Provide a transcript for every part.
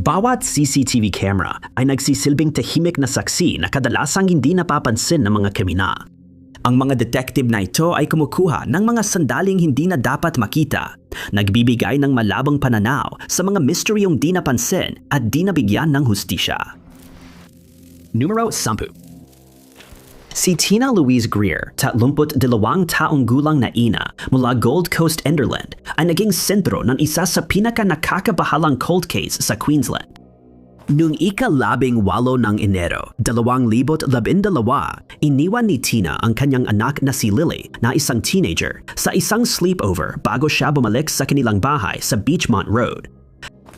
Bawat CCTV camera ay nagsisilbing tahimik na saksi na kadalasang hindi napapansin ng mga kriminal. Ang mga detective na ito ay kumukuha ng mga sandaling hindi na dapat makita, nagbibigay ng malabong pananaw sa mga misteryong di napansin at di nabigyan ng hustisya. Numero 10. Si Tina Louise Greer, 32 taong gulang na ina mula Gold Coast, Enderland, ay naging sentro ng isa sa pinaka-nakakabahalang cold case sa Queensland. Noong ika-18 ng Enero, 2012, iniwan ni Tina ang kanyang anak na si Lily na isang teenager sa isang sleepover bago siya bumalik sa kanilang bahay sa Beachmont Road.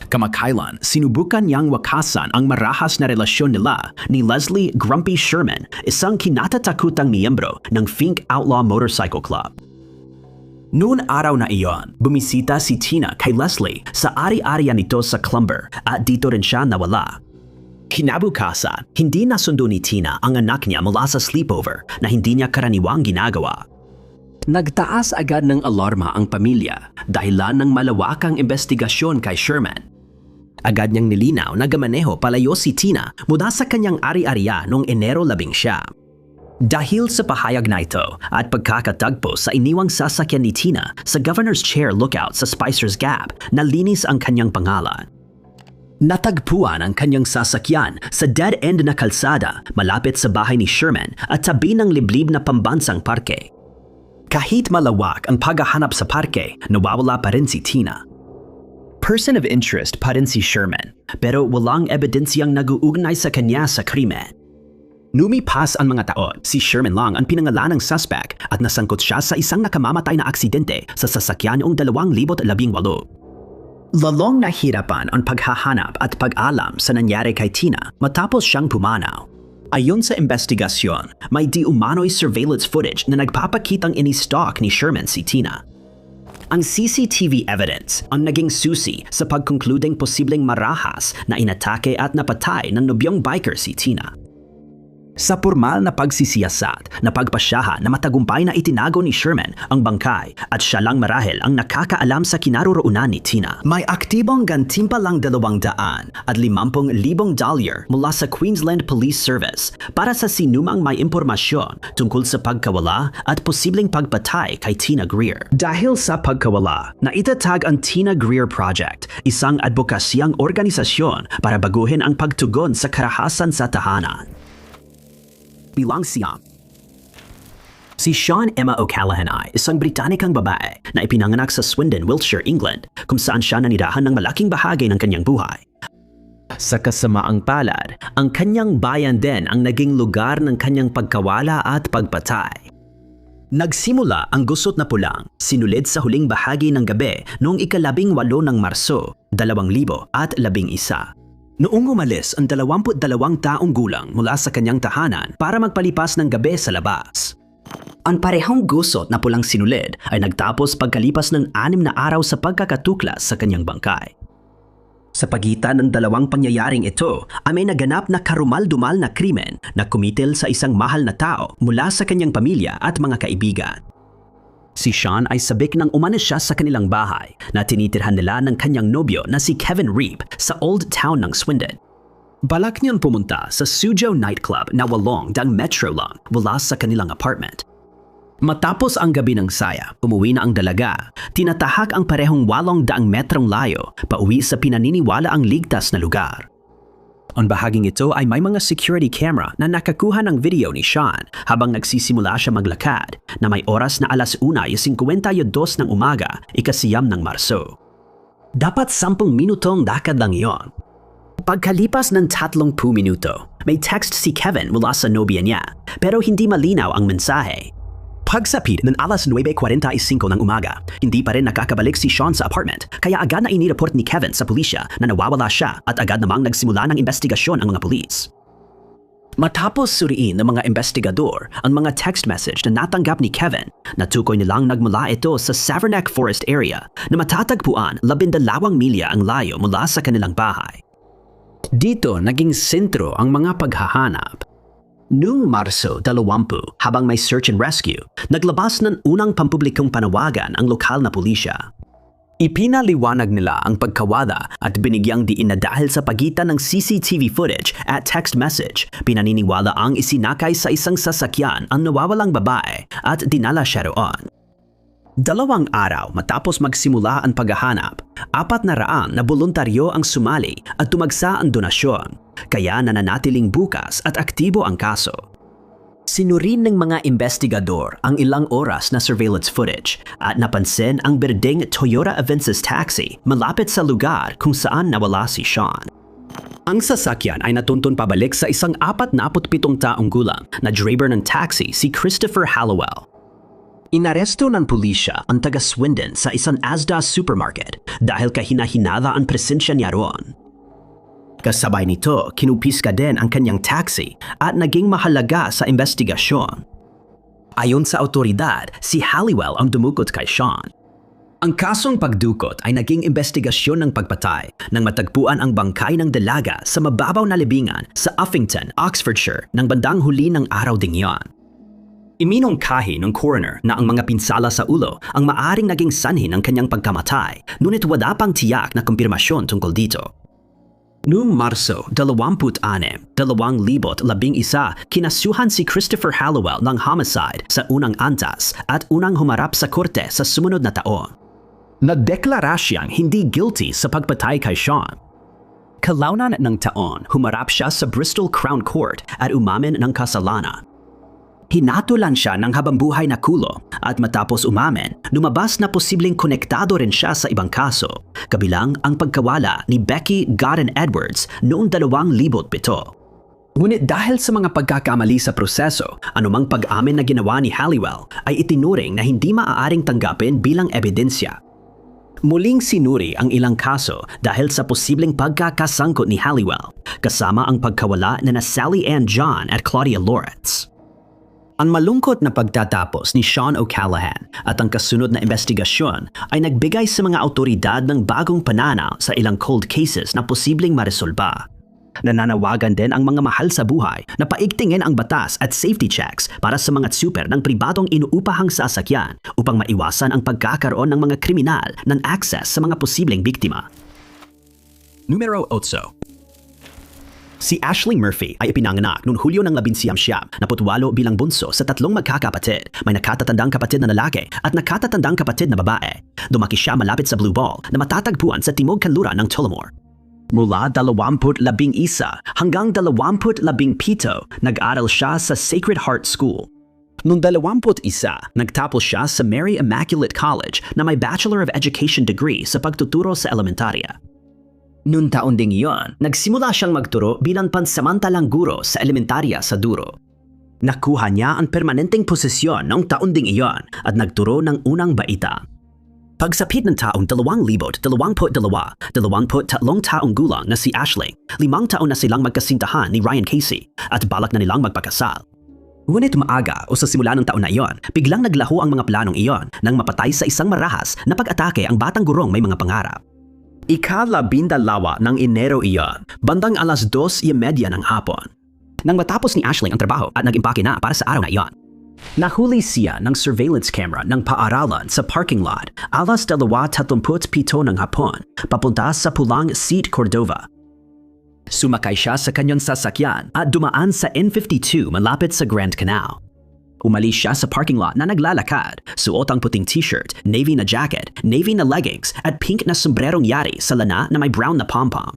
Kamakailan, sinubukan niyang wakasan ang marahas na relasyon nila ni Leslie Grumpy Sherman, isang kinatatakutang miyembro ng Fink Outlaw Motorcycle Club. Noon araw na iyon, bumisita si Tina kay Leslie sa ari-arian nito sa Clumber at dito rin siya nawala. Kinabukasan, hindi nasundo ni Tina ang anak niya mula sa sleepover na hindi niya karaniwang ginagawa. Nagtaas agad ng alarma ang pamilya dahilan ng malawakang investigasyon kay Sherman. Agad niyang nilinaw na gamaneho palayo si Tina mula sa kanyang ari-arian noong Enero 11. Dahil sa pahayag na ito at pagkakatagpo sa iniwang sasakyan ni Tina sa Governor's Chair lookout sa Spicer's Gap, nalinis ang kanyang pangalan. Natagpuan ang kanyang sasakyan sa dead-end na kalsada malapit sa bahay ni Sherman at tabi ng liblib na pambansang parke. Kahit malawak ang paghahanap sa parke, nawawala pa rin si Tina. Person of interest pa rin si Sherman, pero walang ebidensyang nag-uugnay sa kanya sa krimen. Lumipas ang mga taon, si Sherman lang ang pinangalan ng suspect at nasangkot siya sa isang nakamamatay na aksidente sa sasakyan noong 2018. Lalong nahirapan ang paghahanap at pag-alam sa nangyari kay Tina matapos siyang pumanaw. Ayon sa investigasyon, may di umano'y surveillance footage na nagpapakitang ini-stalk ni Sherman si Tina. Ang CCTV evidence ang naging susi sa pagkonkludeng posibleng marahas na inatake at napatay ng nobyong biker si Tina. Sa formal na pagsisiyasat, napagpasyahan na matagumpay na itinago ni Sherman ang bangkay at siya lang marahil ang nakakaalam sa kinaroroonan ni Tina. May aktibong gantimpalang $250,000 mula sa Queensland Police Service para sa sinumang may impormasyon tungkol sa pagkawala at posibleng pagpatay kay Tina Greer. Dahil sa pagkawala, naitatag ang Tina Greer Project, isang advokasyang organisasyon para baguhin ang pagtugon sa karahasan sa tahanan. Bilang siyam. Si Sean Emma O'Callaghan ay isang Britanikang babae na ipinanganak sa Swindon, Wiltshire, England, kung saan siya nanirahan ng malaking bahagi ng kanyang buhay. Sa kasamaang palad, ang kanyang bayan din ang naging lugar ng kanyang pagkawala at pagpatay. Nagsimula ang gusot na pulang, sinulid sa huling bahagi ng gabi noong ika-18 ng Marso, 2011. Noong umalis ang 22 taong gulang mula sa kanyang tahanan para magpalipas ng gabi sa labas. Ang parehong gusot na pulang sinulid ay nagtapos pagkalipas ng 6 na araw sa pagkakatuklas sa kanyang bangkay. Sa pagitan ng dalawang pangyayaring ito ay may naganap na karumal-dumal na krimen na kumitil sa isang mahal na tao mula sa kanyang pamilya at mga kaibigan. Si Sean ay sabik nang umalis siya sa kanilang bahay na tinitirhan nila ng kanyang nobyo na si Kevin Reap sa Old Town ng Swindon. Balak niyang pumunta sa Suzhou nightclub na 8 metro lang mula sa kanilang apartment. Matapos ang gabi ng saya, umuwi na ang dalaga. Tinatahak ang parehong 800 metrong layo pauwi sa pinaniniwala ang ligtas na lugar. Ang bahaging ito ay may mga security camera na nakakuha ng video ni Sean habang nagsisimula siya maglakad na may oras na 1:52 ng umaga, ika-9 ng Marso. Dapat 10 minutong lakad lang iyon. Pagkalipas ng 30 minuto, may text si Kevin mula sa nobya niya pero hindi malinaw ang mensahe. Pagsapit ng 9:45 ng umaga, hindi pa rin nakakabalik si Sean sa apartment kaya agad na inireport ni Kevin sa pulisya na nawawala siya at agad namang nagsimula ng investigasyon ang mga pulis. Matapos suriin ng mga investigador ang mga text message na natanggap ni Kevin, natukoy nilang nagmula ito sa Savernake Forest area na matatagpuan 12 milya ang layo mula sa kanilang bahay. Dito naging sentro ang mga paghahanap. Noong Marso 20, habang may search and rescue, naglabas ng unang pampublikong panawagan ang lokal na pulisya. Ipinaliwanag nila ang pagkawala at binigyang diin na dahil sa pagitan ng CCTV footage at text message, pinaniniwala ang isinakay sa isang sasakyan ang nawawalang babae at dinala siya roon. 2 araw matapos magsimula ang paghahanap, 400 na voluntaryo ang sumali at tumagsa ang donasyon, kaya nananatiling bukas at aktibo ang kaso. Sinurin ng mga investigador ang ilang oras na surveillance footage at napansin ang berdeng Toyota Avensis taxi malapit sa lugar kung saan nawala si Sean. Ang sasakyan ay natuntun pabalik sa isang 47 taong gulang na driver ng taxi si Christopher Hallowell. Inaresto ng pulisya ang taga Swindon sa isang Asda supermarket dahil kahina-hinala ang presensya niya roon. Kasabay nito, kinupiska din ang kanyang taxi at naging mahalaga sa investigasyon. Ayon sa otoridad, si Halliwell ang dumukot kay Sean. Ang kasong pagdukot ay naging investigasyon ng pagpatay nang matagpuan ang bangkay ng dalaga sa mababaw na libingan sa Uffington, Oxfordshire ng bandang huli ng araw ding iyon. Iminungkahi ng coroner na ang mga pinsala sa ulo ang maaring naging sanhi ng kanyang pagkamatay, ngunit wala pang tiyak na kumpirmasyon tungkol dito. Noong Marso 26, 2011, kinasuhan si Christopher Hallowell ng homicide sa unang antas at unang humarap sa korte sa sumunod na taon. Nadeklara siyang hindi guilty sa pagpatay kay Sean. Kalaunan ng taon, humarap siya sa Bristol Crown Court at umamin ng kasalanan. Hinatulan siya ng habambuhay na kulong at matapos umamin, lumabas na posibleng konektado rin siya sa ibang kaso, kabilang ang pagkawala ni Becky Godden Edwards noong 2007. Ngunit dahil sa mga pagkakamali sa proseso, anumang pag-amin na ginawa ni Halliwell ay itinuring na hindi maaaring tanggapin bilang ebidensya. Muling sinuri ang ilang kaso dahil sa posibleng pagkakasangkot ni Halliwell, kasama ang pagkawala na Sally Ann John at Claudia Loritz. Ang malungkot na pagtatapos ni Sean O'Callaghan at ang kasunod na investigasyon ay nagbigay sa mga awtoridad ng bagong pananaw sa ilang cold cases na posibleng maresolba. Nananawagan din ang mga mahal sa buhay na paigtingin ang batas at safety checks para sa mga super ng pribadong inuupahang sasakyan upang maiwasan ang pagkakaroon ng mga kriminal ng access sa mga posibleng biktima. Numero 8. Si Ashley Murphy ay ipinanganak noong Hulyo ng 19 bilang bunso sa 3 magkakapatid. May nakatatandang kapatid na lalaki at nakatatandang kapatid na babae. Lumaki siya malapit sa Blue Ball na matatagpuan sa timog kanluran ng Tullamore. Mula 21 hanggang 27, nag-aral siya sa Sacred Heart School. Noong 21, nagtapos siya sa Mary Immaculate College na may Bachelor of Education degree sa pagtuturo sa elementarya. Noong taon ding iyon, nagsimula siyang magturo bilang pansamantalang guro sa elementarya sa Duro. Nakuha niya ang permanenteng posisyon noong taon ding iyon at nagturo ng unang baita. Pagsapit ng taong 2022, 23 taong gulang na si Ashley, 5 taon na silang magkasintahan ni Ryan Casey at balak na nilang magpakasal. Ngunit maaga o sa simula ng taon na iyon, biglang naglaho ang mga planong iyon nang mapatay sa isang marahas na pag-atake ang batang gurong may mga pangarap. Ika-12 ng Enero iyon, bandang 2:30 ng hapon. Nang matapos ni Ashley ang trabaho at nag-impake na para sa araw na iyon, nahuli siya ng surveillance camera ng paaralan sa parking lot 2:37 ng hapon, papunta sa Pulang Seat, Cordova. Sumakay siya sa kanyang sasakyan at dumaan sa N52 malapit sa Grand Canal. Umalis siya sa parking lot na naglalakad, suot ang puting t-shirt, navy na jacket, navy na leggings at pink na sombrerong yari sa lana na may brown na pom-pom.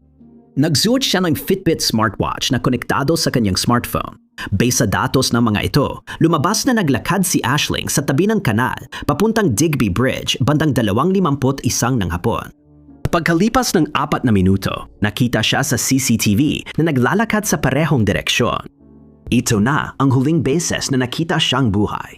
Nagsuot siya ng Fitbit smartwatch na konektado sa kanyang smartphone. Base sa datos ng mga ito, lumabas na naglakad si Ashley sa tabi ng kanal papuntang Digby Bridge bandang 2:51 ng hapon. Pagkalipas ng 4 na minuto, nakita siya sa CCTV na naglalakad sa parehong direksyon. Ito na ang huling beses na nakita siyang buhay.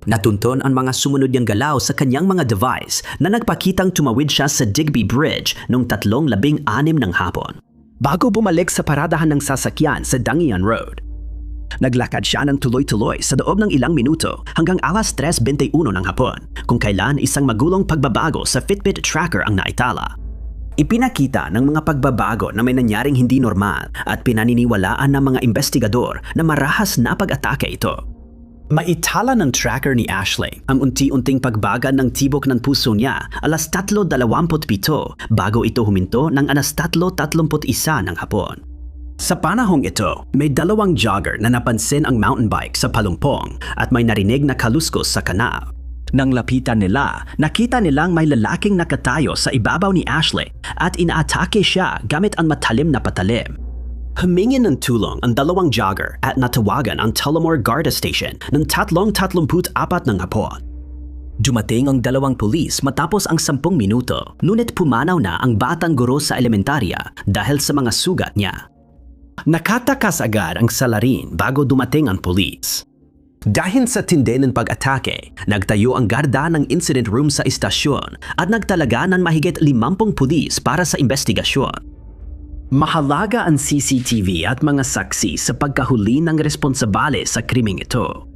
Natunton ang mga sumunod niyang galaw sa kanyang mga device na nagpakitang tumawid siya sa Digby Bridge noong 3:16 ng hapon, bago bumalik sa paradahan ng sasakyan sa Dangian Road. Naglakad siya ng tuloy-tuloy sa loob ng ilang minuto hanggang 3:21 ng hapon, kung kailan isang magulong pagbabago sa Fitbit tracker ang naitala. Ipinakita ng mga pagbabago na may nangyaring hindi normal at pinaniniwalaan ng mga investigador na marahas na pag-atake ito. Maitala ng tracker ni Ashley ang unti-unting pagbaga ng tibok ng puso niya 3:27 bago ito huminto ng 3:31 ng hapon. Sa panahong ito, may 2 jogger na napansin ang mountain bike sa palumpong at may narinig na kaluskos sa kanal. Nang lapitan nila, nakita nilang may lalaking nakatayo sa ibabaw ni Ashley at inaatake siya gamit ang matalim na patalim. Humingin ng tulong ang 2 jogger at natawagan ang Tullamore Garda Station ng 3:34 ng hapon. Dumating ang 2 pulis matapos ang 10 minuto, ngunit pumanaw na ang batang guro sa elementarya dahil sa mga sugat niya. Nakatakas agad ang salarin bago dumating ang pulis. Dahil sa tindi ng pag-atake, nagtayo ang garda ng incident room sa istasyon at nagtalaga ng mahigit 50 pulis para sa investigasyon. Mahalaga ang CCTV at mga saksi sa pagkahuli ng responsabale sa krimeng ito.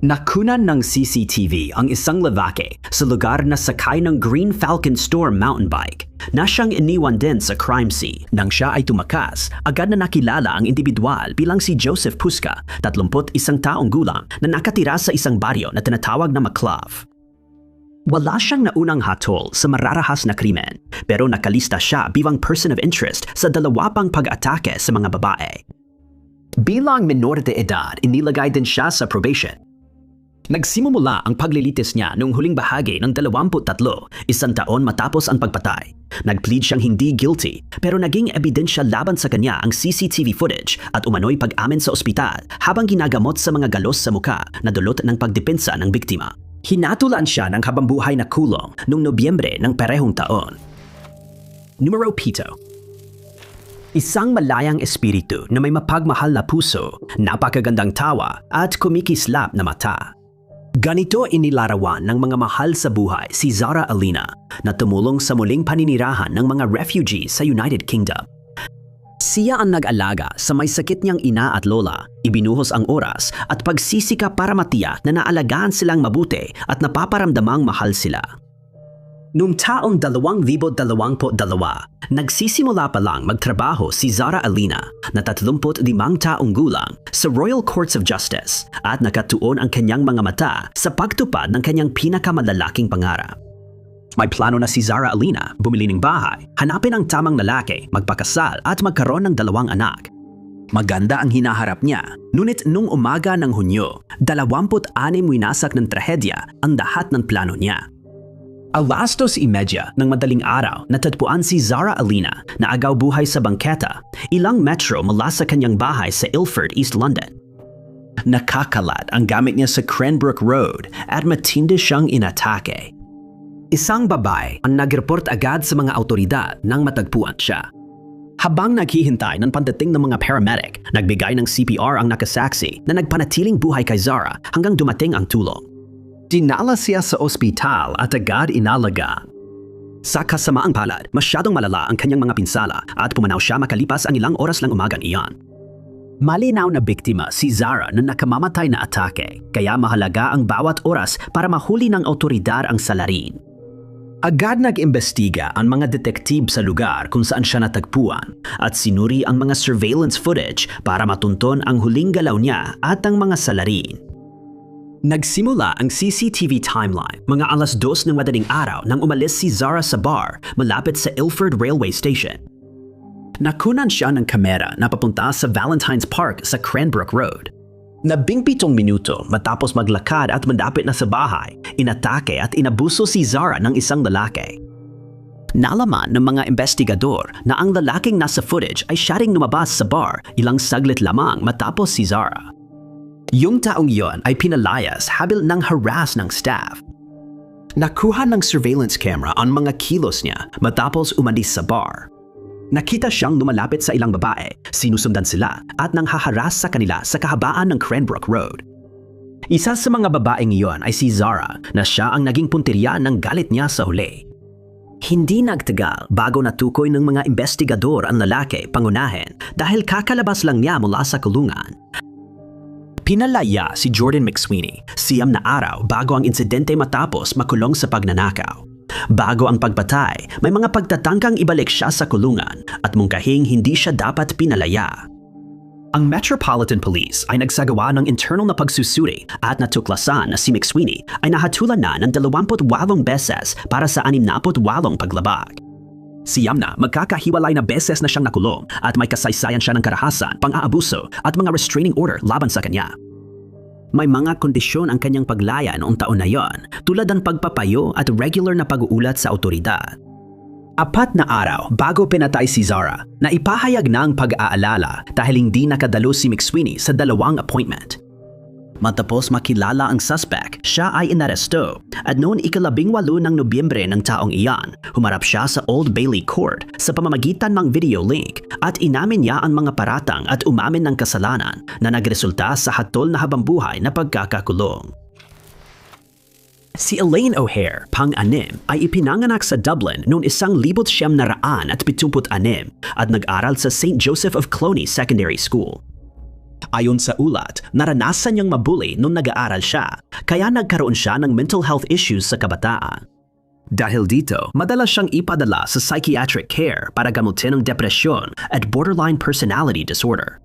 Nakunan ng CCTV ang isang lalaki sa lugar na sakay ng Green Falcon Storm mountain bike na siyang iniwan din sa crime scene. Nang siya ay tumakas, agad na nakilala ang individual bilang si Joseph Puska, 31 taong gulang na nakatira sa isang baryo na tinatawag na Maclove. Wala siyang naunang hatol sa mararahas na krimen, pero nakalista siya bilang person of interest sa 2 pang pag-atake sa mga babae. Bilang minor de edad, inilagay din siya sa probation. Nagsimula ang paglilitis niya noong huling bahagi ng 23, 1 taon matapos ang pagpatay. Nagplead siyang hindi guilty pero naging ebidensya laban sa kanya ang CCTV footage at umano'y pag-amin sa ospital habang ginagamot sa mga galos sa muka na dulot ng pagdepensa ng biktima. Hinatulan siya ng habambuhay na kulong noong Nobyembre ng parehong taon. Numero 7. Isang malayang espiritu na may mapagmahal na puso, napakagandang tawa at kumikislap na mata. Ganito inilarawan ng mga mahal sa buhay si Zara Alina na tumulong sa muling paninirahan ng mga refugees sa United Kingdom. Siya ang nag-alaga sa may sakit niyang ina at lola, ibinuhos ang oras at pagsisika para matiyak na naalagaan silang mabuti at napaparamdamang mahal sila. Noong taong 2022, nagsisimula pa lang magtrabaho si Zara Alina na 35 taong gulang sa Royal Courts of Justice at nakatuon ang kanyang mga mata sa pagtupad ng kanyang pinakamalalaking pangarap. May plano na si Zara Alina, bumili ng bahay, hanapin ang tamang lalaki, magpakasal at magkaroon ng 2 anak. Maganda ang hinaharap niya, ngunit nung umaga ng Hunyo, 26 winasak ng trahedya ang lahat ng plano niya. 2:30 ng madaling araw, natagpuan si Zara Alina na agaw buhay sa bangketa, ilang metro mula sa kanyang bahay sa Ilford, East London. Nakakalat ang gamit niya sa Cranbrook Road at matindi siyang inatake. Isang babae ang nag-report agad sa mga awtoridad nang matagpuan siya. Habang naghihintay ng pagdating ng mga paramedic, nagbigay ng CPR ang nakasaksi na nagpanatiling buhay kay Zara hanggang dumating ang tulong. Dinala siya sa ospital at agad inalagaan. Sa kasamaang palad, masyadong malala ang kanyang mga pinsala at pumanaw siya makalipas ang ilang oras lang umagang iyon. Malinaw na biktima si Zara na nakamamatay na atake, kaya mahalaga ang bawat oras para mahuli ng awtoridad ang salarin. Agad nag-imbestiga ang mga detektib sa lugar kung saan siya natagpuan at sinuri ang mga surveillance footage para matunton ang huling galaw niya at ang mga salarin. Nagsimula ang CCTV timeline mga 2:00 ng madaling araw nang umalis si Zara sa bar malapit sa Ilford Railway Station. Nakunan siya ng kamera na papunta sa Valentine's Park sa Cranbrook Road. 17 minuto matapos maglakad at mandapit na sa bahay, inatake at inabuso si Zara ng isang lalaki. Nalaman ng mga investigador na ang lalaking nasa footage ay siya ring lumabas sa bar ilang saglit lamang matapos si Zara. Yung taong yon ay pinalayas habil ng harass ng staff. Nakuha ng surveillance camera ang mga kilos niya matapos umalis sa bar. Nakita siyang lumalapit sa ilang babae, sinusundan sila at nang haharas sa kanila sa kahabaan ng Cranbrook Road. Isa sa mga babaeng iyon ay si Zara na siya ang naging punteriya ng galit niya sa huli. Hindi nagtagal bago natukoy ng mga investigador ang lalaki pangunahin dahil kakalabas lang niya mula sa kulungan. Pinalaya si Jordan McSweeney 9 na araw bago ang insidente matapos makulong sa pagnanakaw. Bago ang pagpatay, may mga pagtatangkang ibalik siya sa kulungan at mungkahing hindi siya dapat pinalaya. Ang Metropolitan Police ay nagsagawa ng internal na pagsusuri at natuklasan na si McSweeney ay nahatulan na ng 28 beses para sa 68 paglabag. Siyam na magkakahiwalay na beses na siyang nakulong at may kasaysayan siya ng karahasan, pang-aabuso at mga restraining order laban sa kanya. May mga kondisyon ang kanyang paglaya noong taon na yon, tulad ng pagpapayo at regular na pag-uulat sa awtoridad. 4 na araw bago pinatay si Zara, na ipahayag na ang pag-aalala dahil hindi nakadalo si McSweeney sa 2 appointment. Matapos makilala ang suspect, siya ay inaresto at noon 18 ng Nobyembre ng taong iyan, humarap siya sa Old Bailey Court sa pamamagitan ng video link at inamin niya ang mga paratang at umamin ng kasalanan na nagresulta sa hatol na habambuhay na pagkakakulong. Si Elaine O'Hare, pang-6, ay ipinanganak sa Dublin noong 1976 at nag-aral sa St. Joseph of Cloney Secondary School. Ayon sa ulat, naranasan niyang mabully nung nag-aaral siya, kaya nagkaroon siya ng mental health issues sa kabataan. Dahil dito, madalas siyang ipadala sa psychiatric care para gamutin ang depresyon at borderline personality disorder.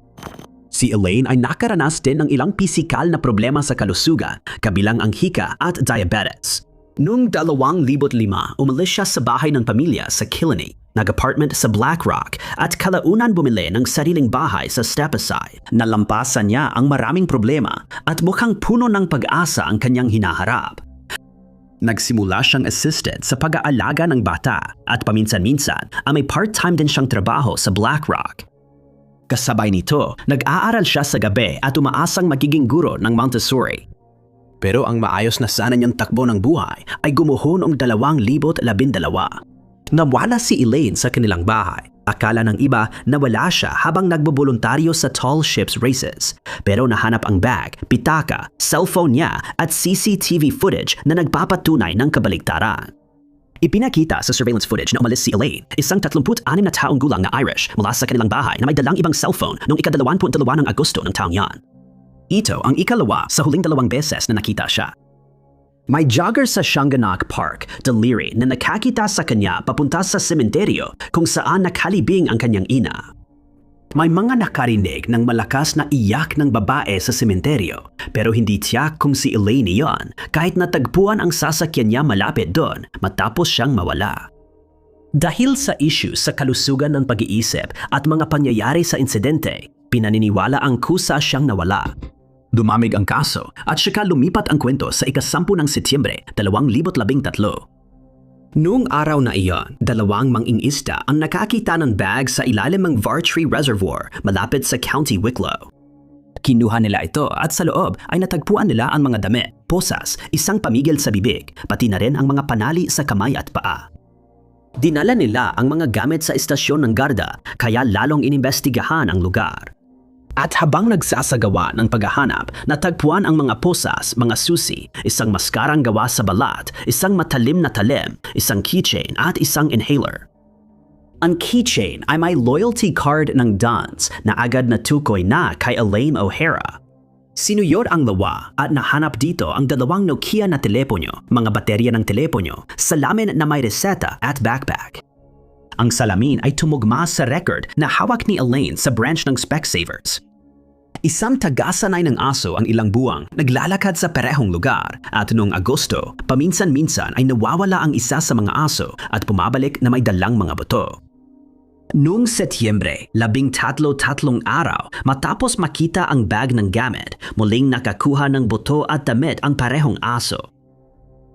Si Elaine ay nakaranas din ng ilang pisikal na problema sa kalusugan, kabilang ang hika at diabetes. Noong 2005, umalis siya sa bahay ng pamilya sa Killiney, nag-apartment sa Blackrock at kalaunan bumili ng sariling bahay sa Stepaside. Nalampasan niya ang maraming problema at mukhang puno ng pag-asa ang kanyang hinaharap. Nagsimula siyang assistant sa pag-aalaga ng bata at paminsan-minsan ay may part-time din siyang trabaho sa Blackrock. Kasabay nito, nag-aaral siya sa gabi at umaasang magiging guro ng Montessori. Pero ang maayos na sana niyang takbo ng buhay ay gumuho noong 2012. Nawala si Elaine sa kanilang bahay. Akala ng iba na wala siya habang nagboboluntaryo sa Tall Ships Races. Pero nahanap ang bag, pitaka, cellphone niya at CCTV footage na nagpapatunay ng kabaligtaran. Ipinakita sa surveillance footage na umalis si Elaine, isang 36 na taong gulang na Irish, mula sa kanilang bahay na may dalang ibang cellphone noong 22 ng Agosto ng taong yan. Ito ang ikalawa sa huling 2 beses na nakita siya. May jogger sa Shanganagh Park, Deliri, na nakakita sa kanya papunta sa sementeryo kung saan nakalibing ang kanyang ina. May mga nakarinig ng malakas na iyak ng babae sa sementeryo, pero hindi tiyak kung si Elaine iyon kahit natagpuan ang sasakyan niya malapit doon matapos siyang mawala. Dahil sa issues sa kalusugan ng pag-iisip at mga pangyayari sa insidente, pinaniniwala ang kusa siyang nawala. Dumamig ang kaso at saka lumipat ang kwento sa ika-10 ng Setyembre 2013. Noong araw na iyon, 2 manging-isda ang nakakita ng bag sa ilalim ng Vartree Reservoir malapit sa County Wicklow. Kinuha nila ito at sa loob ay natagpuan nila ang mga damit, posas, isang pamigil sa bibig, pati na rin ang mga panali sa kamay at paa. Dinala nila ang mga gamit sa istasyon ng Garda kaya lalong inimbestigahan ang lugar. At habang nagsasagawa ng paghahanap, natagpuan ang mga posas, mga susi, isang maskarang gawa sa balat, isang matalim na talim, isang keychain at isang inhaler. Ang keychain ay may loyalty card ng Duns na agad natukoy na kay Elaine O'Hara. Sinuyod ang lawa at nahanap dito ang 2 Nokia na telepono, mga baterya ng telepono, salamin na may reseta at backpack. Ang salamin ay tumugma sa record na hawak ni Elaine sa branch ng Specsavers. Isang tagasanay ng aso ang ilang buwang naglalakad sa parehong lugar at noong Agosto, paminsan-minsan ay nawawala ang isa sa mga aso at pumabalik na may dalang mga buto. Noong Setyembre, 13 araw matapos makita ang bag ng gamit, muling nakakuha ng buto at damit ang parehong aso.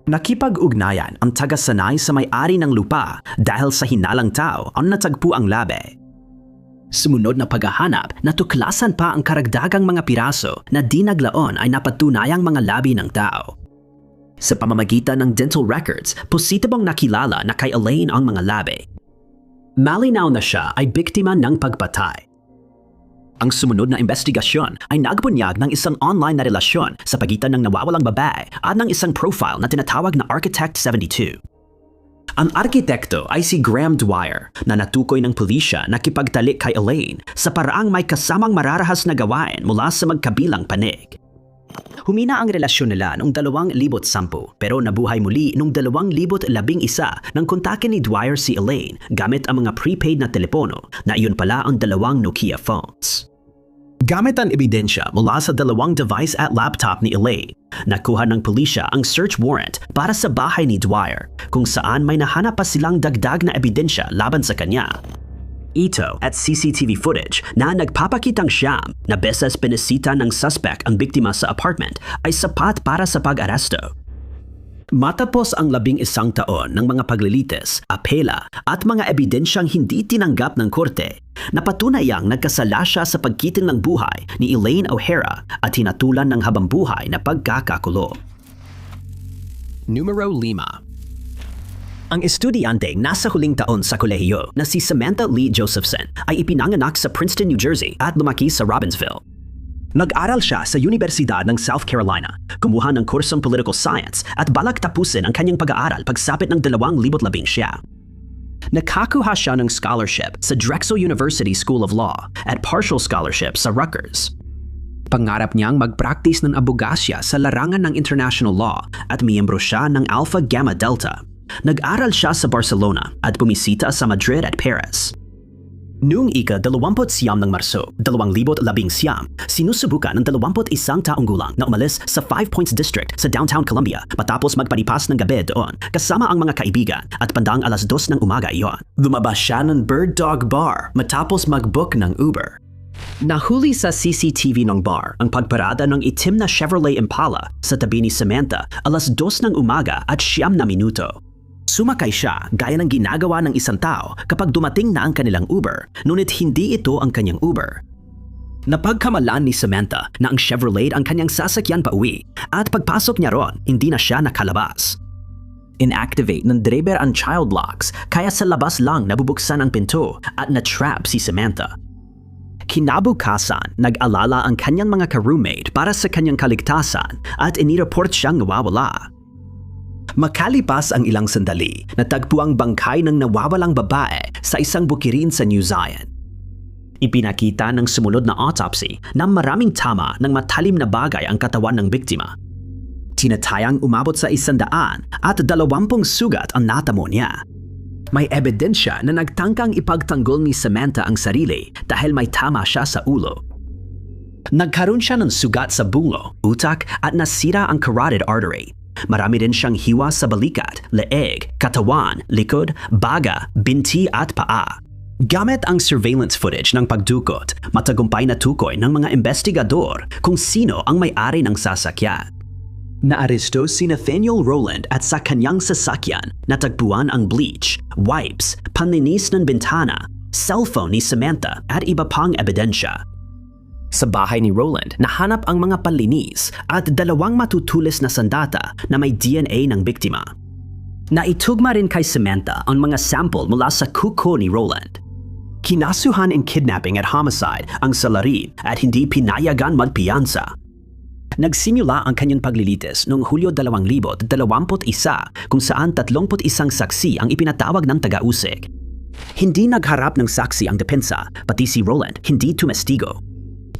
Nakipag-ugnayan ang tagasanay sa may-ari ng lupa dahil sa hinalang tao ang natagpo ang labi. Sumunod na paghahanap, natuklasan pa ang karagdagang mga piraso na di naglaon ay napatunayang mga labi ng tao. Sa pamamagitan ng dental records, positibong nakilala na kay Elaine ang mga labi. Malinaw na siya ay biktima ng pagpatay. Ang sumunod na investigasyon ay nagbunyag ng isang online na relasyon sa pagitan ng nawawalang babae at ng isang profile na tinatawag na Architect 72. Ang arkitekto ay si Graham Dwyer na natukoy ng pulisya na kipagtalik kay Elaine sa paraang may kasamang mararahas na gawain mula sa magkabilang panig. Humina ang relasyon nila noong 2010 pero nabuhay muli noong 2011 nang kontakin ni Dwyer si Elaine gamit ang mga prepaid na telepono na iyon pala ang 2 Nokia phones. Gamit ang ebidensya mula sa dalawang device at laptop ni Elaine, nakuha ng pulisya ang search warrant para sa bahay ni Dwyer kung saan may nahanap pa silang dagdag na ebidensya laban sa kanya. Ito at CCTV footage na nagpapakitang siyam na beses pinisita ng suspect ang biktima sa apartment ay sapat para sa pag-aresto. Matapos ang 11 taon ng mga paglilitis, apela at mga ebidensyang hindi tinanggap ng korte, napatunayang nagkasala siya sa pagkiting ng buhay ni Elaine O'Hara at hinatulan ng habambuhay na pagkakakulong. Numero 5. Ang estudyante nasa huling taon sa kolehiyo na si Samantha Lee Josephson ay ipinanganak sa Princeton, New Jersey at lumaki sa Robbinsville. Nag-aral siya sa Universidad ng South Carolina, kumuha ng kursong Political Science at balak tapusin ang kanyang pag-aaral pagsapit ng 2011. Nakakuha siya ng scholarship sa Drexel University School of Law at partial scholarship sa Rutgers. Pangarap niyang mag-practice ng abogasya sa larangan ng international law at miyembro siya ng Alpha Gamma Delta. Nag-aral siya sa Barcelona at bumisita sa Madrid at Paris. Noong ika-29 ng Marso, 2011, sinusubukan ng 21 taong gulang na umalis sa Five Points District sa downtown Columbia matapos magpalipas ng gabi doon kasama ang mga kaibigan at bandang 2:00 ng umaga iyon. Lumabas siya ng Bird Dog Bar matapos mag-book ng Uber. Nahuli sa CCTV ng bar ang pagparada ng itim na Chevrolet Impala sa tabi ni Samantha 2:00 ng umaga at 9 na minuto. Sumakay siya gaya ng ginagawa ng isang tao kapag dumating na ang kanilang Uber, ngunit hindi ito ang kanyang Uber. Napagkamalan ni Samantha na ang Chevrolet ang kanyang sasakyan pauwi at pagpasok niya ron, hindi na siya nakalabas. Inactivate ng driver ang child locks kaya sa labas lang nabubuksan ang pinto at na-trap si Samantha. Kinabukasan, nag-alala ang kanyang mga ka-roommate para sa kanyang kaligtasan at inireport siyang nawawala. Makalipas ang ilang sandali, natagpo ang bangkay ng nawawalang babae sa isang bukirin sa New Zion. Ipinakita ng sumunod na autopsy na maraming tama ng matalim na bagay ang katawan ng biktima. Tinatayang umabot sa 100 at 20 sugat ang natamo niya. May ebidensya na nagtangkang ipagtanggol ni Samantha ang sarili dahil may tama siya sa ulo. Nagkaroon siya ng sugat sa bungo, utak at nasira ang carotid artery. Marami rin siyang hiwa sa balikat, leeg, katawan, likod, baga, binti at paa. Gamit ang surveillance footage ng pagdukot, matagumpay na tukoy ng mga investigador kung sino ang may-ari ng sasakyan. Naaresto si Nathaniel Rowland at sa kanyang sasakyan natagpuan ang bleach, wipes, panlinis ng bintana, cellphone ni Samantha at iba pang ebidensya. Sa bahay ni Rowland, nahanap ang mga panlinis at 2 matutulis na sandata na may DNA ng biktima. Naitugma rin kay Samantha ang mga sample mula sa kuko ni Rowland. Kinasuhan in kidnapping at homicide ang salarin at hindi pinayagan magpiyansa. Nagsimula ang kanyang paglilitis noong Hulyo 2021 kung saan 31 saksi ang ipinatawag ng taga-usig. Hindi nagharap ng saksi ang depensa, pati si Rowland hindi tumestigo.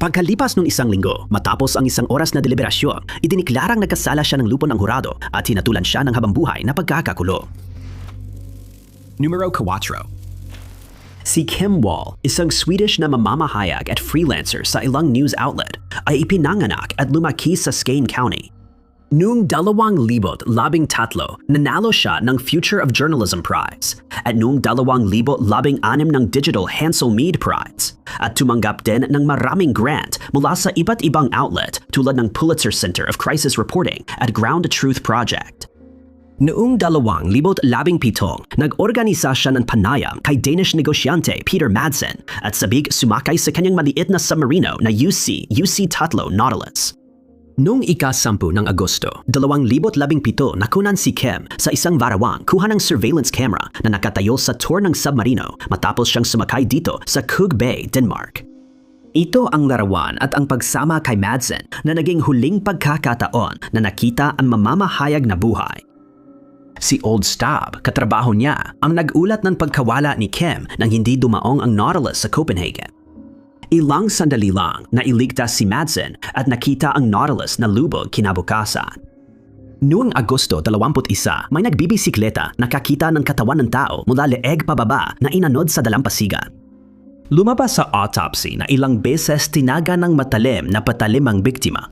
Pagkalipas ng 1 linggo, matapos ang 1 oras na deliberasyon, idiniklarang nagkasala siya ng lupon ng hurado at hinatulan siya ng habambuhay na pagkakakulong. Numero 4. Si Kim Wall, isang Swedish na mamamahayag at freelancer sa ilang news outlet, ay ipinanganak at lumaki sa Skane County. Noong 2013, nanalo siya ng Future of Journalism Prize at noong 2016 ng Digital Hansel Mead Prize at tumanggap din ng maraming grant mula sa iba't ibang outlet tulad ng Pulitzer Center of Crisis Reporting at Ground Truth Project. Noong 2017, nag-organisa siya ng panayam kay Danish negosyante Peter Madsen at sabik sumakay sa kanyang maliit na submarino na UC Tatlo Nautilus. Noong ika-10 ng Agosto, 2017 nakunan si Kim sa isang varawang kuha ng surveillance camera na nakatayo sa tour ng submarino matapos siyang sumakay dito sa Cook Bay, Denmark. Ito ang larawan at ang pagsama kay Madsen na naging huling pagkakataon na nakita ang mamamahayag na buhay. Si Old Stab, katrabaho niya, ang nag-ulat ng pagkawala ni Kim nang hindi dumaong ang Nautilus sa Copenhagen. Ilang sandali lang na iligtas si Madsen at nakita ang Nautilus na lubog kinabukasan. Noong Agosto 21, may nagbibisikleta nakakita ng katawan ng tao mula leeg pababa na inanod sa dalampasigan. Lumabas sa autopsy na ilang beses tinaga ng matalim na patalim ang biktima.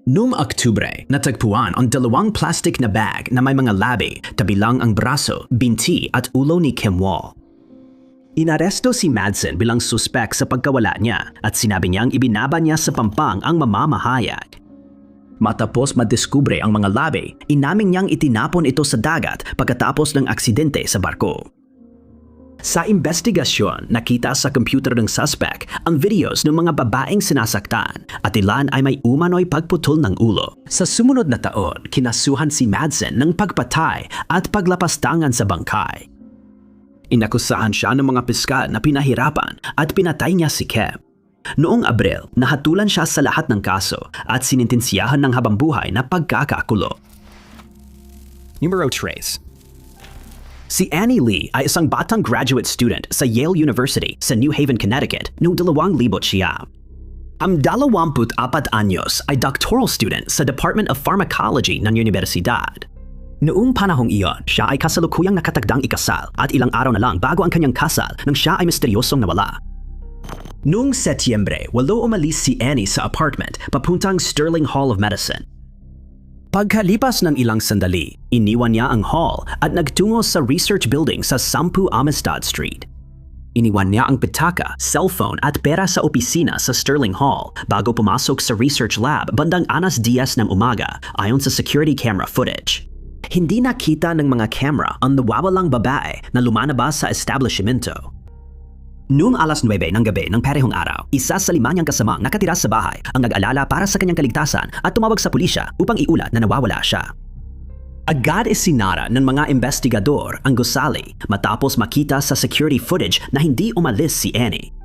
Noong Oktubre, natagpuan ang 2 plastic na bag na may mga labi, kabilang ang braso, binti at ulo ni Kim Wall. Inaresto si Madsen bilang suspek sa pagkawala niya at sinabi niyang ibinaba niya sa Pampang ang mamamahayag. Matapos madiskubre ang mga labi, inamin niyang itinapon ito sa dagat pagkatapos ng aksidente sa barko. Sa investigasyon, nakita sa computer ng suspect ang videos ng mga babaeng sinasaktan at ilan ay may umano'y pagputol ng ulo. Sa sumunod na taon, kinasuhan si Madsen ng pagpatay at paglapastangan sa bangkay. Inakusahan siya ng mga piskal na pinahirapan at pinatay niya si Kim. Noong Abril, nahatulan siya sa lahat ng kaso at sinintensiyahan ng habangbuhay na pagkakakulong. Numero 3. Si Annie Lee ay isang batang graduate student sa Yale University sa New Haven, Connecticut noong 2009. Ang 24 anyos ay doctoral student sa Department of Pharmacology ng universidad. Noong panahong iyon, siya ay kasalukuyang nakatagdang ikasal at ilang araw na lang bago ang kanyang kasal nang siya ay misteryosong nawala. Noong Setyembre, umalis si Annie sa apartment papuntang Sterling Hall of Medicine. Pagkalipas ng ilang sandali, iniwan niya ang hall at nagtungo sa research building sa 10 Amistad Street. Iniwan niya ang pitaka, cellphone at pera sa opisina sa Sterling Hall bago pumasok sa research lab bandang 10:10 ng umaga ayon sa security camera footage. Hindi nakita ng mga camera ang nawawalang babae na lumalabas sa establishmento. Noong 9:00 ng gabi ng parehong araw, isa sa 5 niyang kasamang nakatira sa bahay ang nag-alala para sa kanyang kaligtasan at tumawag sa pulisya upang iulat na nawawala siya. Agad isinara ng mga investigador ang gusali matapos makita sa security footage na hindi umalis si Annie.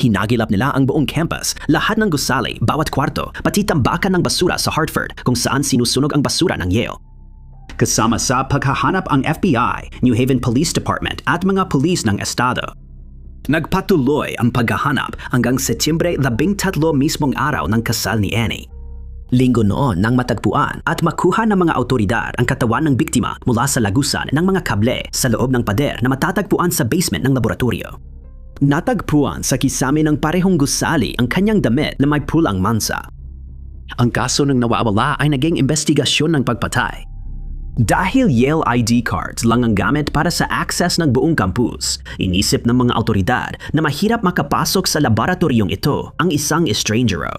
Hinagilap nila ang buong campus, lahat ng gusali, bawat kwarto, pati tambakan ng basura sa Hartford kung saan sinusunog ang basura ng Yale. Kasama sa paghahanap ang FBI, New Haven Police Department at mga pulis ng estado. Nagpatuloy ang paghahanap hanggang Setyembre 13 mismong araw ng kasal ni Annie. Linggo noon nang matagpuan at makuha ng mga autoridad ang katawan ng biktima mula sa lagusan ng mga kable sa loob ng pader na matatagpuan sa basement ng laboratorio. Natagpuan sa kisame ng parehong gusali ang kanyang damit na may pulang mansa. Ang kaso ng nawawala ay naging investigasyon ng pagpatay. Dahil Yale ID cards lang ang gamit para sa access ng buong campus, inisip ng mga autoridad na mahirap makapasok sa laboratoryong ito ang isang estrangero.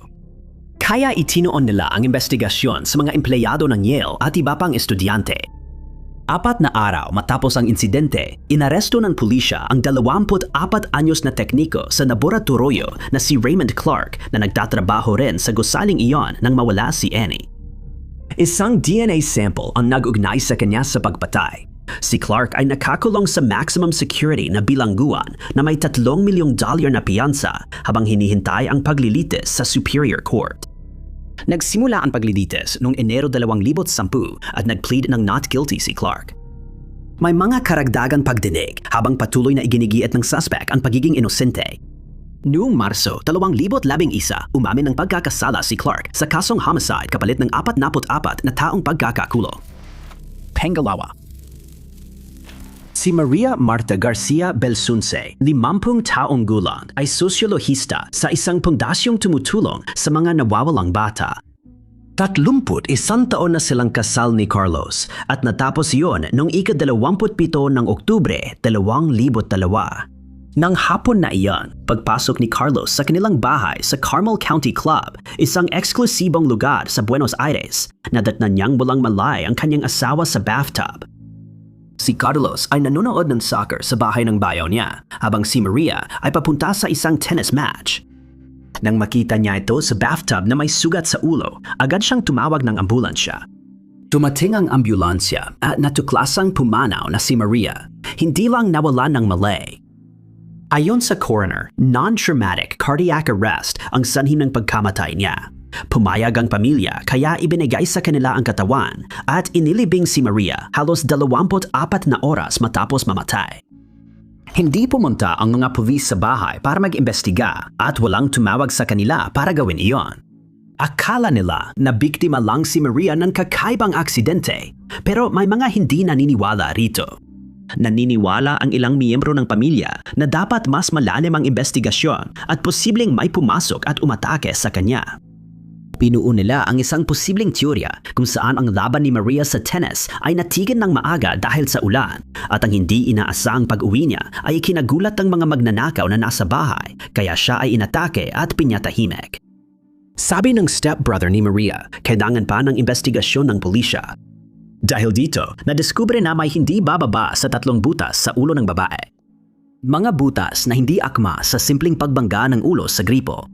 Kaya itinoon nila ang investigasyon sa mga empleyado ng Yale at iba pang estudyante. 4 na araw matapos ang insidente, inaresto ng pulisya ang 24 anyos na tekniko sa laboratorio na si Raymond Clark na nagtatrabaho rin sa gusaling iyon nang mawala si Annie. Isang DNA sample ang nag-ugnay sa kanya sa pagpatay. Si Clark ay nakakulong sa maximum security na bilangguan na may $3 milyong na piyansa habang hinihintay ang paglilitis sa Superior Court. Nagsimula ang paglilitis noong Enero 2010 at nag-plead ng not guilty si Clark. May mga karagdagang pagdinig habang patuloy na iginigiit ng suspect ang pagiging inosente. Noong Marso 2011, umamin ng pagkakasala si Clark sa kasong homicide kapalit ng 44 na taong pagkakakulong. Pangalawa. Si Maria Marta Garcia Belsunce, 50 taong gulang, ay sosyologista sa isang pundasyong tumutulong sa mga nawawalang bata. 31 taon na silang kasal ni Carlos at natapos iyon noong ika-27 ng Oktubre 2002. Nang hapon na iyon, pagpasok ni Carlos sa kanilang bahay sa Carmel County Club, isang eksklusibong lugar sa Buenos Aires, nadatnan niyang walang malay ang kanyang asawa sa bathtub. Si Carlos ay nanonood ng soccer sa bahay ng bayaw niya, habang si Maria ay papunta sa isang tennis match. Nang makita niya ito sa bathtub na may sugat sa ulo, agad siyang tumawag ng ambulansya. Dumating ang ambulansya at natuklasang pumanaw na si Maria, hindi lang nawalan ng malay. Ayon sa coroner, non-traumatic cardiac arrest ang sanhi ng pagkamatay niya. Pumayag ang pamilya kaya ibinigay sa kanila ang katawan at inilibing si Maria halos 24 na oras matapos mamatay. Hindi pumunta ang mga pulis sa bahay para mag-imbestiga at walang tumawag sa kanila para gawin iyon. Akala nila na biktima lang si Maria ng kakaibang aksidente pero may mga hindi naniniwala rito. naniniwala ang ilang miyembro ng pamilya na dapat mas malalim ang investigasyon at posibleng may pumasok at umatake sa kanya. Pinuo nila ang isang posibleng teorya kung saan ang laban ni Maria sa tennis ay natigil ng maaga dahil sa ulan at ang hindi inaasahang pag-uwi niya ay kinagulat ng mga magnanakaw na nasa bahay kaya siya ay inatake at pinyatahimik. Sabi ng stepbrother ni Maria, kailangan pa ng investigasyon ng pulisya. Dahil dito, nadiskubre na may hindi bababa sa 3 butas sa ulo ng babae. Mga butas na hindi akma sa simpleng pagbangga ng ulo sa gripo.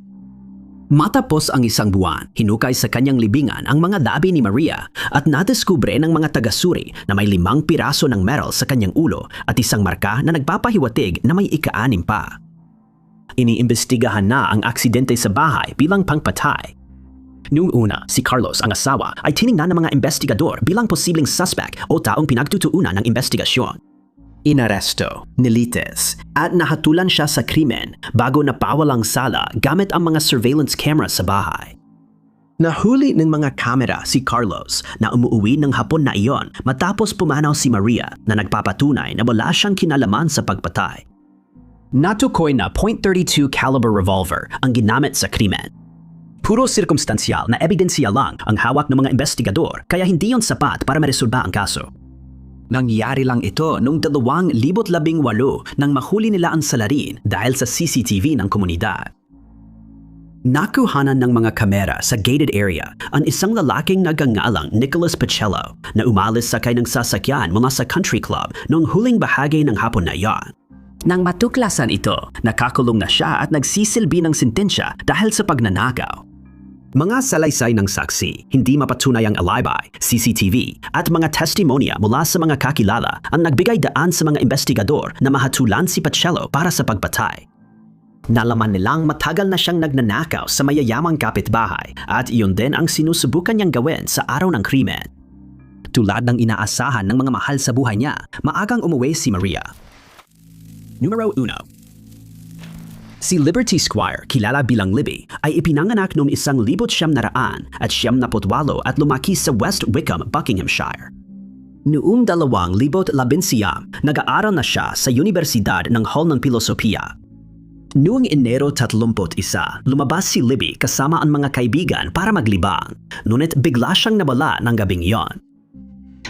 Matapos ang 1 buwan, hinukay sa kanyang libingan ang mga labi ni Maria at nadiskubre ng mga taga-suri na may 5 piraso ng metal sa kanyang ulo at isang marka na nagpapahiwatig na may ika-6 pa. Iniimbestigahan na ang aksidente sa bahay bilang pangpatay. Noong una, si Carlos, ang asawa, ay tiningnan ng mga investigador bilang posibleng suspect o taong pinagtutuunan ng investigasyon. Inaresto, nilitis, at nahatulan siya sa krimen bago napawalang sala gamit ang mga surveillance camera sa bahay. Nahuli ng mga kamera si Carlos na umuwi ng hapon na iyon matapos pumanaw si Maria na nagpapatunay na wala siyang kinalaman sa pagpatay. Natukoy na .32 caliber revolver ang ginamit sa krimen. Puro sirkumstansyal na ebidensya lang ang hawak ng mga investigador kaya hindi yon sapat para maresolba ang kaso. Nangyari lang ito noong 2018 nang mahuli nila ang salarin dahil sa CCTV ng komunidad. Nakuhanan ng mga kamera sa gated area ang isang lalaking nagngangalang Nicholas Pacello na umalis sakay ng sasakyan mula sa country club noong huling bahagi ng hapon na iyon. Nang matuklasan ito, nakakulong na siya at nagsisilbi ng sentensya dahil sa pagnanakaw. Mga salaysay ng saksi, hindi mapatunay ang alibay, CCTV at mga testimonya mula sa mga kakilala ang nagbigay daan sa mga investigador na mahatulan si Pacello para sa pagpatay. Nalaman nilang matagal na siyang nagnanakaw sa mayayamang kapitbahay at iyon din ang sinusubukan niyang gawin sa araw ng krimen. Tulad ng inaasahan ng mga mahal sa buhay niya, maagang umuwi si Maria. Numero 1. Si Liberty Squire, kilala bilang Libby, ay ipinanganak noong 1978 at lumaki sa West Wickham, Buckinghamshire. Noong 2011, nag-aaral na siya sa Universidad ng Hall ng Pilosopiya. Noong Enero 31, lumabas si Libby kasama ang mga kaibigan para maglibang, ngunit bigla siyang nawala ng gabing iyon.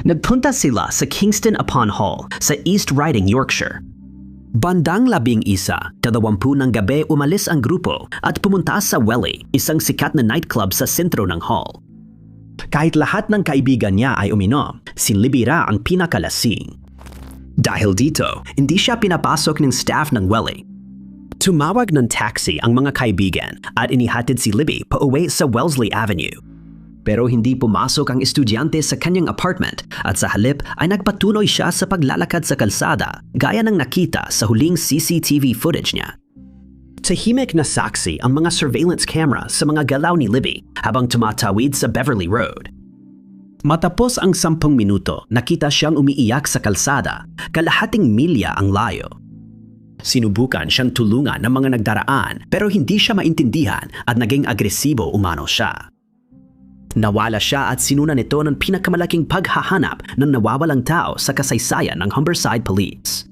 Nagpunta sila sa Kingston upon Hull sa East Riding, Yorkshire. Bandang 11, 20 ng gabi umalis ang grupo at pumunta sa Welly, isang sikat na nightclub sa sentro ng Hull. Kahit lahat ng kaibigan niya ay uminom, si Libby ra ang pinakalasing. Dahil dito, hindi siya pinapasok ng staff ng Welly. Tumawag ng taxi ang mga kaibigan at inihatid si Libby pauwi sa Wellesley Avenue. Pero hindi pumasok ang estudyante sa kanyang apartment at sa halip ay nagpatuloy siya sa paglalakad sa kalsada gaya ng nakita sa huling CCTV footage niya. Tahimik na saksi ang mga surveillance camera sa mga galaw ni Libby habang tumatawid sa Beverly Road. Matapos ang 10 minuto, nakita siyang umiiyak sa kalsada, kalahating milya ang layo. Sinubukan siyang tulungan ng mga nagdaraan pero hindi siya maintindihan at naging agresibo umano siya. Nawala siya at sinuna nito ng pinakamalaking paghahanap ng nawawalang tao sa kasaysayan ng Humberside Police.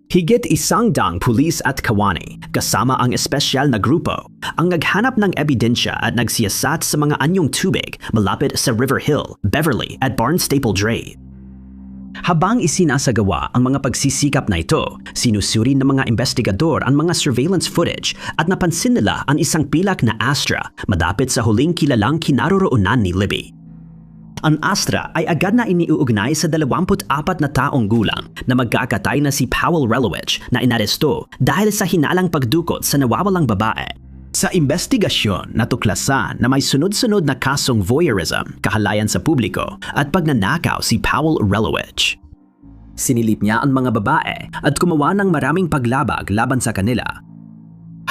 Higit 100 pulis at kawani, kasama ang espesyal na grupo, ang naghanap ng ebidensya at nagsiyasat sa mga anyong tubig malapit sa River Hill, Beverly at Barnstaple Drive. Habang isinasagawa ang mga pagsisikap na ito, sinusuri ng mga investigador ang mga surveillance footage at napansin nila ang isang pilak na Astra madapit sa huling kilalang kinaroroonan ni Libby. Ang Astra ay agad na iniuugnay sa 24 na taong gulang na magkakatay na si Powell Relowich na inaresto dahil sa hinalang pagdukot sa nawawalang babae. Sa investigasyon, natuklasan na may sunod-sunod na kasong voyeurism, kahalayan sa publiko, at pagnanakaw si Powell Relowich. Sinilip niya ang mga babae at gumawa ng maraming paglabag laban sa kanila.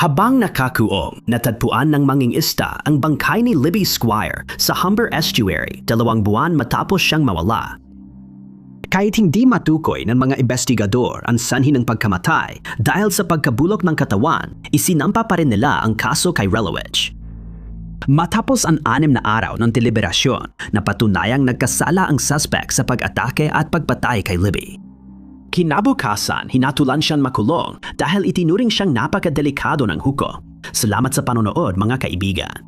Habang nakakuong, natagpuan ng mangingista ang bangkay ni Libby Squire sa Humber Estuary 2 buwan matapos siyang mawala. Kahit hindi matukoy ng mga investigador ang sanhi ng pagkamatay dahil sa pagkabulok ng katawan, isinampa pa rin nila ang kaso kay Relowich. Matapos ang 6 na araw ng deliberasyon, napatunayang nagkasala ang suspect sa pag-atake at pagpatay kay Libby. Kinabukasan, hinatulan siyang makulong dahil itinuring siyang napakadelikado ng huko. Salamat sa panonood mga kaibigan.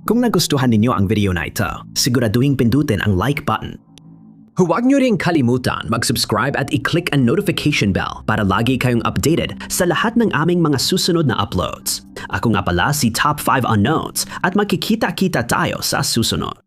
Kung nagustuhan ninyo ang video na ito, siguraduhin pindutin ang like button. Huwag niyo ring kalimutan mag-subscribe at i-click ang notification bell para lagi kayong updated sa lahat ng aming mga susunod na uploads. Ako nga pala si Top 5 Unknowns at magkikita-kita tayo sa susunod.